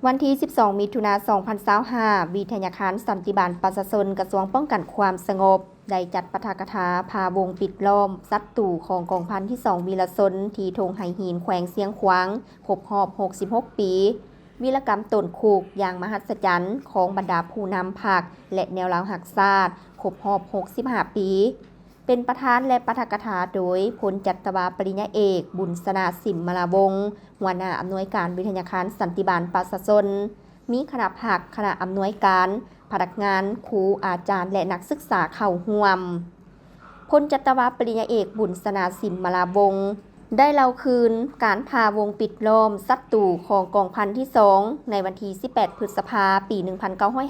วันที่ 12 มิถุนายน 2025 วิทยาคารสันติบาลประชาชนกระทรวงป้องกันความสงบได้จัดปาฐกถาพาวงปิดล้อมศัตรูของกองพันที่ 2 วีรชนที่ธงไหหินแขวงเสียงขวางครบรอบ 66 ปี วีรกรรมต้นคูกอย่างมหัศจรรย์ของบรรดาผู้นำพรรคและแนวราวหักชาติครบรอบ 65 ปี เป็นประธานและปาฐกถาโดยพลจัตวาปริญญาเอกบุญสนาสิมมลาวงศ์หัวหน้าอำนวยการวิทยาคารสันติบาลประชาชนมีคณะผักคณะอำนวยการพนักงานครูอาจารย์และนักศึกษาเข้าร่วมพลจัตวาปริญญาเอกบุญสนาสิมมลาวงศ์ได้เล่าคืนการพาวงปิดล้อมศัตรูของกองพันที่ 2ในวันที่ 18 พฤษภาคม ปี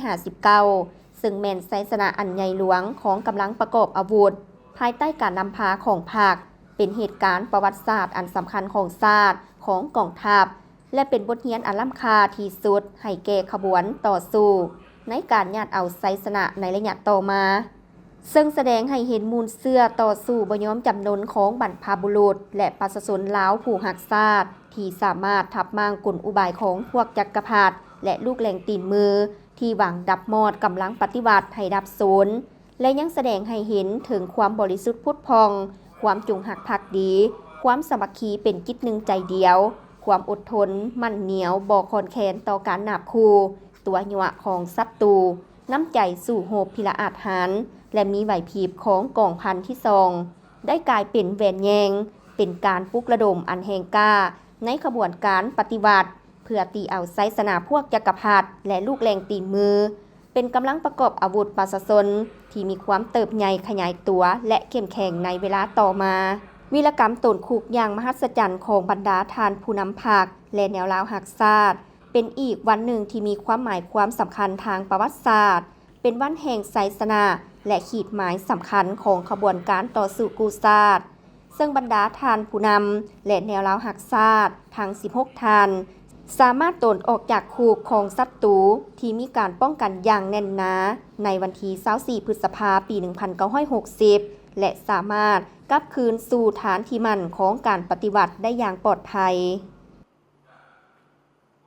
1959 ซึ่งแม่นไซสนะอันใหญ่หลวงของกำลังประกอบอาวุธภายใต้การนำพาของพรรคเป็นเหตุการณ์ประวัติศาสตร์อันสำคัญของชาติของกองทัพและเป็นบทเรียนอันล้ำค่าที่สุดให้แก่ขบวนต่อสู้ในการญาติเอาไซสนะในระยะต่อมาซึ่งแสดงให้เห็นมูลเสื้อต่อสู้บ่ยอมจำนนของบรรพบุรุษและประชาชนลาวผู้รักชาติที่สามารถทับมางกลอุบายของพวกจักรพรรดิและลูกแหล่งตีนมือที่หวังดับมอดกำลังปฏิวัติให้ดับสูญและยังแสดงให้เห็นถึงความบริสุทธิ์พุทธพองความจงหักภักดีความสามัคคีเป็นจิตหนึ่งใจเดียวความอดทนมั่นเหนียวบ่คอนแคนต่อการนาบคู่ตัวหยวะของศัตรูน้ำใจสู่โหบพิละอาจหารและมีไหวพริบของกองพันที่ 2ได้กลายเป็นแหวนแยงเป็นการปลุกระดมอันแห่งกล้าในขบวนการปฏิวัติเพื่อตีเอาไซสนาพวกจักรพรรดิและลูกแหล่งตีนมือเป็นกำลังประกอบอาวุธประชาชนที่มีความเติบใหญ่ขยายตัวและเข้มแข็งในเวลาต่อมาวีรกรรมต้นคูกอย่างมหัศจรรย์ของบรรดาทานผู้นำพรรคและแนวราวหักชาติเป็นอีกวันหนึ่งที่มีความหมายความสำคัญทางประวัติศาสตร์เป็นวันแห่งไซสนะและขีดหมายสำคัญของขบวนการต่อสู้กู้ชาติซึ่งบรรดาทานผู้นำและแนวราวหักชาติทั้ง 16 ทานสามารถตนออกจากคูกของศัตรูที่มีการป้องกันอย่างแน่นหนาในวันที่ 24 พฤษภาคม ปี 1960 และสามารถกลับคืนสู่ฐานที่มั่นของการปฏิวัติได้อย่างปลอดภัย